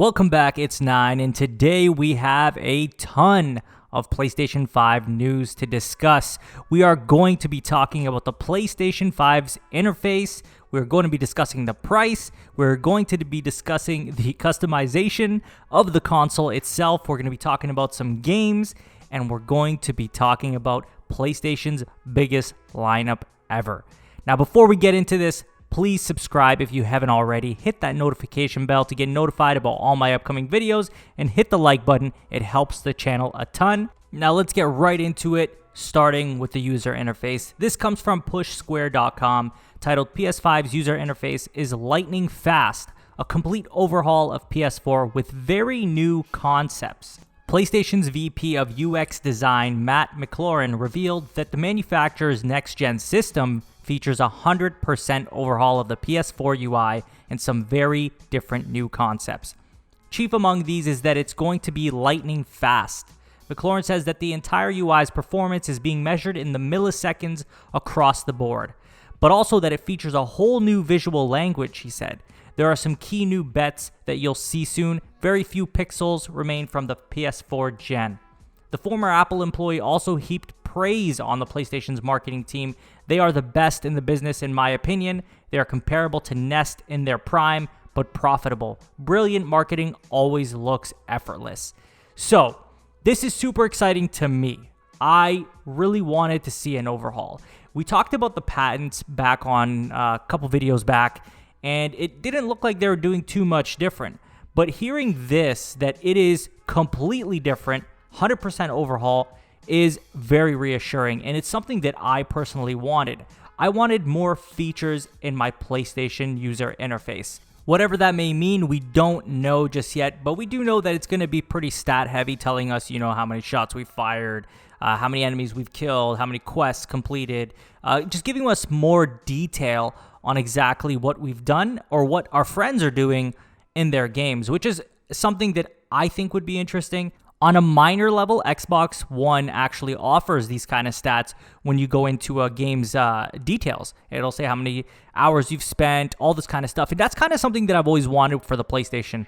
Welcome back, it's 9, and today we have a ton of PlayStation 5 news to discuss. We are going to be talking about the PlayStation 5's interface, we're going to be discussing the price, we're going to be discussing the customization of the console itself, we're going to be talking about some games, and we're going to be talking about PlayStation's biggest lineup ever. Now, before we get into this, please subscribe if you haven't already. Hit that notification bell to get notified about all my upcoming videos and hit the like button. It helps the channel a ton. Now let's get right into it, starting with the user interface. This comes from pushsquare.com, titled PS5's user interface is lightning fast, a complete overhaul of PS4 with very new concepts. PlayStation's VP of UX design, Matt McLaurin, revealed that the manufacturer's next-gen system features a 100% overhaul of the PS4 UI and some very different new concepts. Chief among these is that it's going to be lightning fast. McLaurin says that the entire UI's performance is being measured in the milliseconds across the board, but also that it features a whole new visual language, he said. There are some key new bets that you'll see soon. Very few pixels remain from the PS4 gen. The former Apple employee also heaped praise on the PlayStation's marketing team. They are the best in the business, in my opinion. They are comparable to Nest in their prime, but profitable. Brilliant marketing always looks effortless. So, this is super exciting to me. I really wanted to see an overhaul. We talked about the patents back on a couple videos back, and it didn't look like they were doing too much different. But hearing this, that it is completely different, 100% overhaul, is very reassuring, and it's something that I personally wanted. I wanted more features in my PlayStation user interface. Whatever that may mean, we don't know just yet, but we do know that it's going to be pretty stat heavy, telling us, how many shots we fired, how many enemies we've killed, how many quests completed, just giving us more detail on exactly what we've done or what our friends are doing in their games, which is something that I think would be interesting. On a minor level, Xbox One actually offers these kind of stats when you go into a game's details. It'll say how many hours you've spent, all this kind of stuff. And that's kind of something that I've always wanted for the PlayStation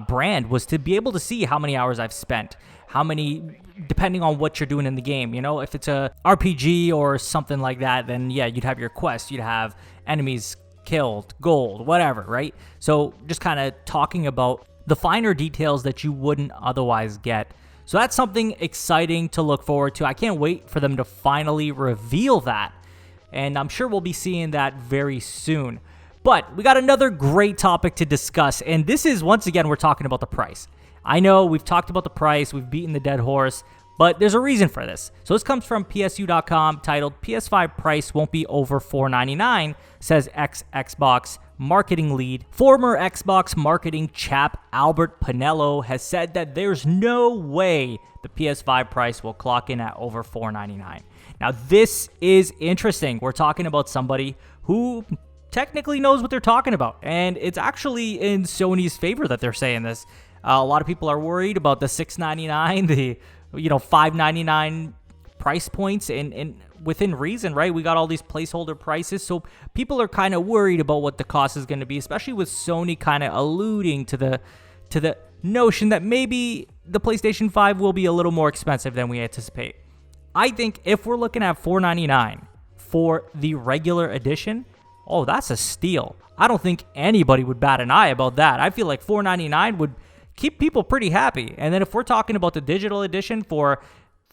brand, was to be able to see how many hours I've spent, how many, depending on what you're doing in the game. If it's a RPG or something like that, then yeah, you'd have your quest, you'd have enemies killed, gold, whatever, right? So just kind of talking about the finer details that you wouldn't otherwise get. So that's something exciting to look forward to. I can't wait for them to finally reveal that. And I'm sure we'll be seeing that very soon. But we got another great topic to discuss. And this is, once again, we're talking about the price. I know we've talked about the price. We've beaten the dead horse. But there's a reason for this. So this comes from PSU.com, titled PS5 Price Won't Be Over $499, says Xbox marketing lead. Former Xbox marketing chap Albert Pinello has said that there's no way the PS5 price will clock in at over $499. Now this is interesting. We're talking about somebody who technically knows what they're talking about, and it's actually in Sony's favor that they're saying this. A lot of people are worried about the $699, the $599 price points, and within reason, right? We got all these placeholder prices, so people are kind of worried about what the cost is going to be, especially with Sony kind of alluding to the notion that maybe the PlayStation 5 will be a little more expensive than we anticipate. I think if we're looking at $499 for the regular edition, oh, that's a steal. I don't think anybody would bat an eye about that. I feel like $499 would keep people pretty happy. And then if we're talking about the digital edition for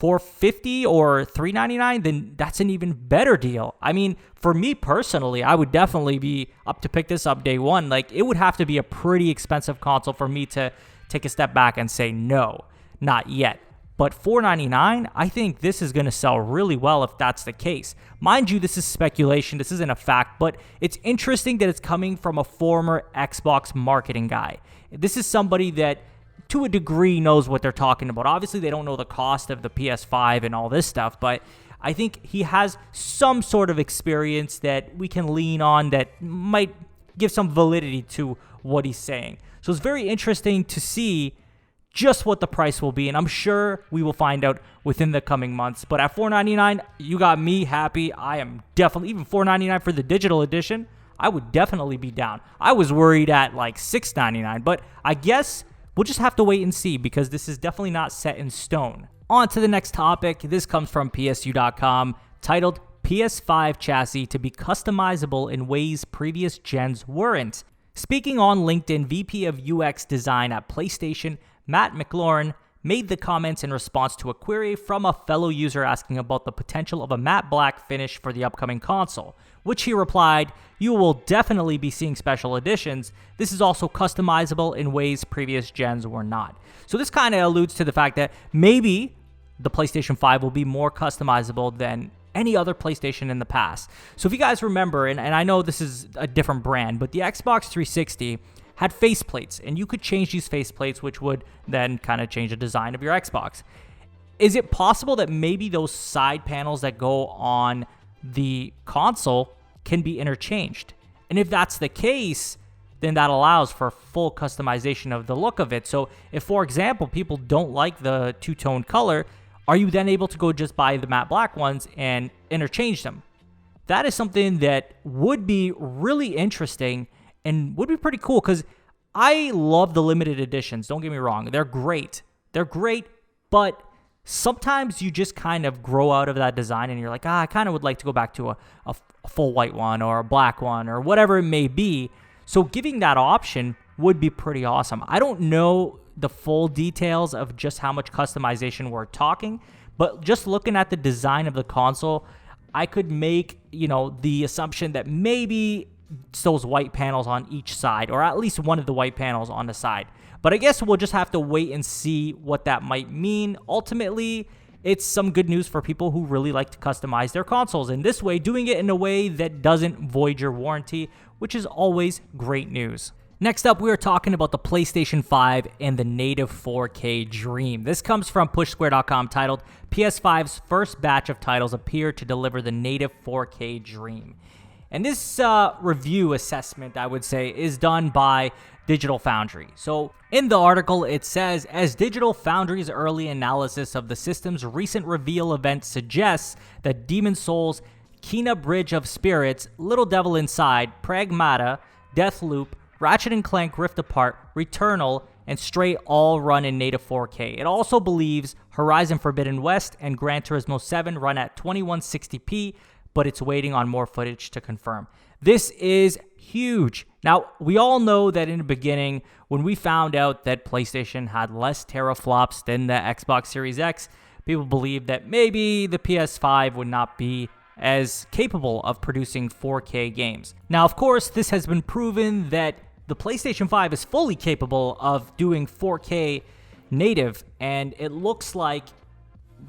$450 or $399, then that's an even better deal. I mean, for me personally, I would definitely be up to pick this up day one. Like, it would have to be a pretty expensive console for me to take a step back and say no, not yet. But $499, I think this is going to sell really well if that's the case. Mind you, this is speculation. This isn't a fact, but it's interesting that it's coming from a former Xbox marketing guy. This is somebody that, to a degree, knows what they're talking about. Obviously, they don't know the cost of the PS5 and all this stuff, but I think he has some sort of experience that we can lean on that might give some validity to what he's saying. So it's very interesting to see just what the price will be, and I'm sure we will find out within the coming months. But at $499, you got me happy. I am definitely, even $499 for the digital edition, I would definitely be down. I was worried at like $699, but I guess we'll just have to wait and see because this is definitely not set in stone. On to the next topic. This comes from PSU.com, titled PS5 chassis to be customizable in ways previous gens weren't. Speaking on LinkedIn, VP of UX Design at PlayStation, Matt McLaurin, made the comments in response to a query from a fellow user asking about the potential of a matte black finish for the upcoming console, which he replied, "You will definitely be seeing special editions. This is also customizable in ways previous gens were not." So this kind of alludes to the fact that maybe the PlayStation 5 will be more customizable than any other PlayStation in the past. So if you guys remember, and I know this is a different brand, but the Xbox 360 had faceplates, and you could change these faceplates, which would then kind of change the design of your Xbox. Is it possible that maybe those side panels that go on the console can be interchanged? And if that's the case, then that allows for full customization of the look of it. So if, for example, people don't like the two-tone color, are you then able to go just buy the matte black ones and interchange them? That is something that would be really interesting and would be pretty cool because I love the limited editions. Don't get me wrong. They're great. They're great, but sometimes you just kind of grow out of that design and you're like, I kind of would like to go back to a full white one or a black one or whatever it may be. So giving that option would be pretty awesome. I don't know the full details of just how much customization we're talking, but just looking at the design of the console, I could make, the assumption that maybe it's those white panels on each side, or at least one of the white panels on the side. But I guess we'll just have to wait and see what that might mean. Ultimately, it's some good news for people who really like to customize their consoles. And this way, doing it in a way that doesn't void your warranty, which is always great news. Next up, we are talking about the PlayStation 5 and the native 4K dream. This comes from PushSquare.com, titled PS5's first batch of titles appear to deliver the native 4K dream. And this review assessment, I would say, is done by Digital Foundry. So in the article, it says, as Digital Foundry's early analysis of the system's recent reveal event suggests that Demon's Souls, Kena Bridge of Spirits, Little Devil Inside, Pragmata, Deathloop, Ratchet & Clank Rift Apart, Returnal, and Stray all run in native 4K. It also believes Horizon Forbidden West and Gran Turismo 7 run at 2160p, but it's waiting on more footage to confirm. This is huge. Now, we all know that in the beginning, when we found out that PlayStation had less teraflops than the Xbox Series X, people believed that maybe the PS5 would not be as capable of producing 4K games. Now, of course, this has been proven that the PlayStation 5 is fully capable of doing 4K native, and it looks like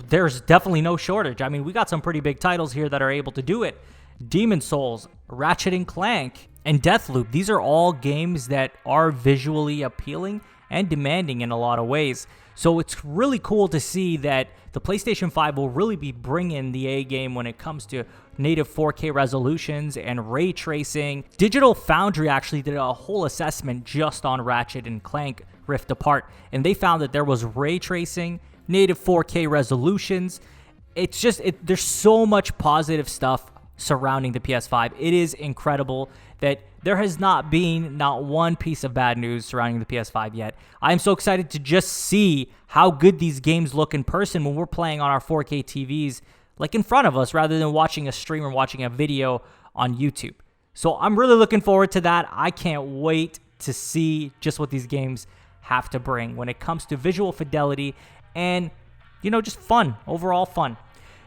there's definitely no shortage. I mean, we got some pretty big titles here that are able to do it. Demon's Souls, Ratchet & Clank, and Deathloop. These are all games that are visually appealing and demanding in a lot of ways. So it's really cool to see that the PlayStation 5 will really be bringing the A game when it comes to native 4K resolutions and ray tracing. Digital Foundry actually did a whole assessment just on Ratchet & Clank Rift Apart, and they found that there was ray tracing, native 4K resolutions. It's just, there's so much positive stuff surrounding the PS5. It is incredible that there has not been not one piece of bad news surrounding the PS5 yet. I'm so excited to just see how good these games look in person when we're playing on our 4K TVs, like in front of us, rather than watching a stream or watching a video on YouTube. So I'm really looking forward to that. I can't wait to see just what these games have to bring when it comes to visual fidelity and, just fun, overall fun.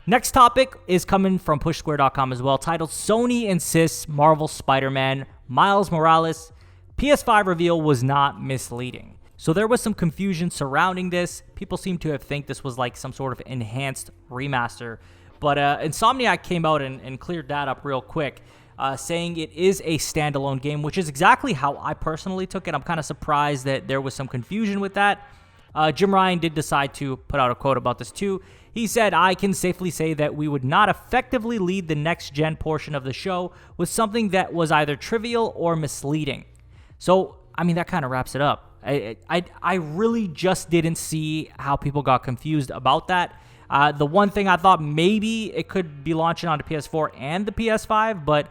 Next topic is coming from PushSquare.com as well, titled Sony insists Marvel Spider-Man Miles Morales PS5 reveal was not misleading. So there was some confusion surrounding this. People seem to have think this was like some sort of enhanced remaster. But Insomniac came out and cleared that up real quick, saying it is a standalone game, which is exactly how I personally took it. I'm kind of surprised that there was some confusion with that. Jim Ryan did decide to put out a quote about this too. He said, I can safely say that we would not effectively lead the next-gen portion of the show with something that was either trivial or misleading. So, I mean, that kind of wraps it up. I really just didn't see how people got confused about that. The one thing I thought maybe it could be launching on the PS4 and the PS5, but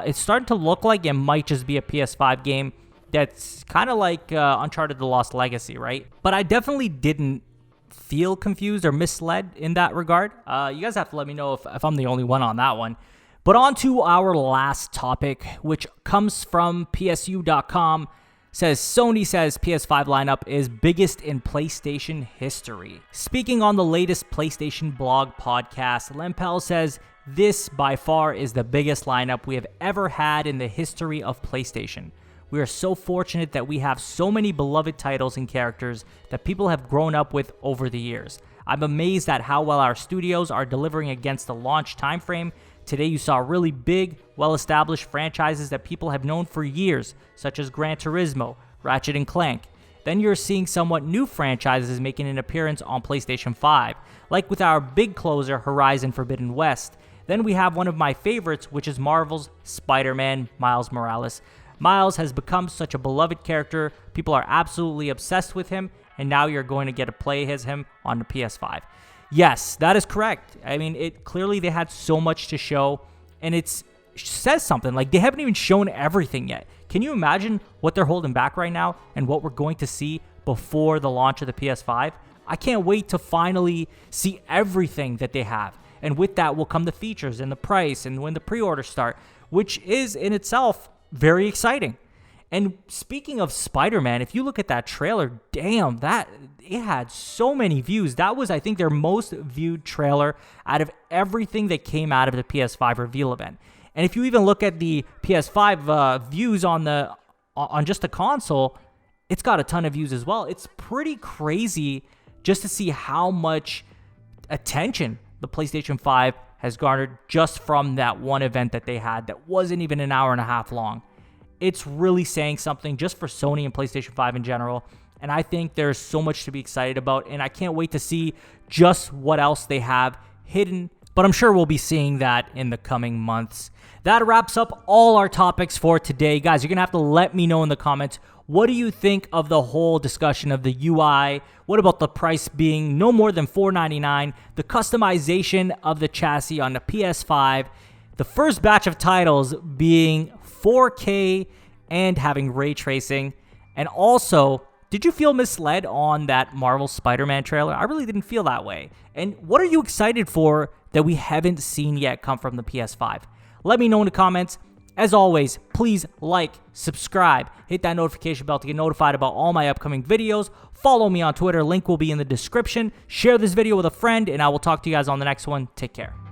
it's starting to look like it might just be a PS5 game. that's kind of like Uncharted: The Lost Legacy, right? But I definitely didn't feel confused or misled in that regard. You guys have to let me know if I'm the only one on that one. But on to our last topic, which comes from PSU.com. Says Sony says PS5 lineup is biggest in PlayStation history. Speaking on the latest PlayStation blog podcast, Lempel says this by far is the biggest lineup we have ever had in the history of PlayStation. We are so fortunate that we have so many beloved titles and characters that people have grown up with over the years. I'm amazed at how well our studios are delivering against the launch timeframe. Today you saw really big, well-established franchises that people have known for years, such as Gran Turismo, Ratchet & Clank. Then you're seeing somewhat new franchises making an appearance on PlayStation 5, like with our big closer Horizon Forbidden West. Then we have one of my favorites, which is Marvel's Spider-Man Miles Morales. Miles has become such a beloved character, people are absolutely obsessed with him, and now you're going to get to play as him on the PS5. Yes, that is correct. I mean, clearly they had so much to show, and it says something. Like, they haven't even shown everything yet. Can you imagine what they're holding back right now and what we're going to see before the launch of the PS5? I can't wait to finally see everything that they have. And with that will come the features and the price and when the pre-orders start, which is in itself very exciting. And speaking of Spider-Man, if you look at that trailer, damn, it had so many views. That was, I think, their most viewed trailer out of everything that came out of the PS5 reveal event. And if you even look at the PS5 views on just the console, it's got a ton of views as well. It's pretty crazy just to see how much attention the PlayStation 5 has garnered just from that one event that they had that wasn't even an hour and a half long. It's really saying something just for Sony and PlayStation 5 in general. And I think there's so much to be excited about. And I can't wait to see just what else they have hidden. But I'm sure we'll be seeing that in the coming months. That wraps up all our topics for today. Guys, you're going to have to let me know in the comments. What do you think of the whole discussion of the UI? What about the price being no more than $499? The customization of the chassis on the PS5? The first batch of titles being 4K and having ray tracing. And also, did you feel misled on that Marvel Spider-Man trailer? I really didn't feel that way. And what are you excited for that we haven't seen yet come from the PS5? Let me know in the comments. As always, please like, subscribe, hit that notification bell to get notified about all my upcoming videos. Follow me on Twitter. Link will be in the description. Share this video with a friend, and I will talk to you guys on the next one. Take care.